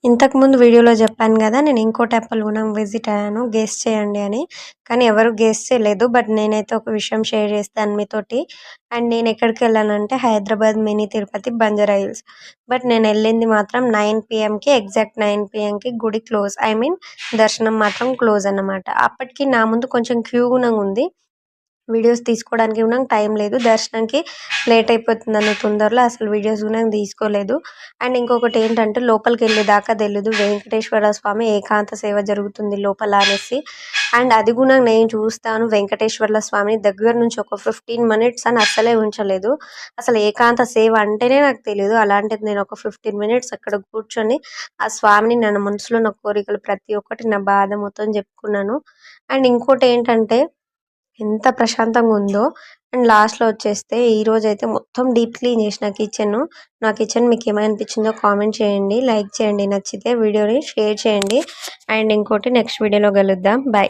ఇంతకుముందు వీడియోలో చెప్పాను గదా! నేను ఇంకో టెంపుల్‌గునం విజిట్ అయ్యాను. గెస్ చేయండి అని. కానీ ఎవరు గెస్ చేయలేదు. బట్ నేనైతే ఒక విషయం షేర్ చేస్తాను మీతోటి. అండ్ నేనెక్కడికెళ్ళానంటే హైదరాబాద్ మినీ తిరుపతి బంజారా హిల్స్. బట్ నేనెళ్ళింది మాత్రం 9 పీఎంకి ఎగ్జాక్ట్ 9 పీఎంకి గుడి క్లోజ్. ఐ మీన్ దర్శనం మాత్రం క్లోజ్ అన్నమాట. అప్పటికి నా ముందు కొంచెం క్యూ గునంగా ఉంది. వీడియోస్ తీసుకోవడానికి గూడా టైం లేదు. దర్శనంకి లేట్ అయిపోతుందన్న తొందరలో అసలు వీడియోస్ గూడా తీసుకోలేదు. అండ్ ఇంకొకటేంటంటే లోపలికెళ్ళేదాకా తెలీదు. వెంకటేశ్వర స్వామి ఏకాంత సేవ జరుగుతుంది లోపల అనేసి. అండ్ అది గూడా నేను చూస్తాను వెంకటేశ్వర్ల స్వామిని దగ్గర నుంచి ఒక 15 మినిట్స్ అని అస్సలే ఉంచలేదు. అసలు ఏకాంత సేవ అంటేనే నాకు తెలీదు. అలాంటిది నేను ఒక 15 మినిట్స్ అక్కడ కూర్చొని ఆ స్వామిని నా మనసులో ఉన్న కోరికలు ప్రతి ఒక్కటి నా బాధ మొత్తం చెప్పుకున్నాను. అండ్ ఇంకోటేంటంటే ఎంత ప్రశాంతంగుందో. అండ్ లాస్ట్‌లో వచ్చేస్తే ఈరోజైతే మొత్తం డీప్ క్లీన్ చేసిన కిచెను. నా కిచెన్ మీకేమనిపించిందో కామెంట్ చేయండి. లైక్ చేయండి నచ్చితే వీడియోని షేర్ చేయండి. అండ్ ఇంకోటి నెక్స్ట్ వీడియోలో కలుద్దాం. బై.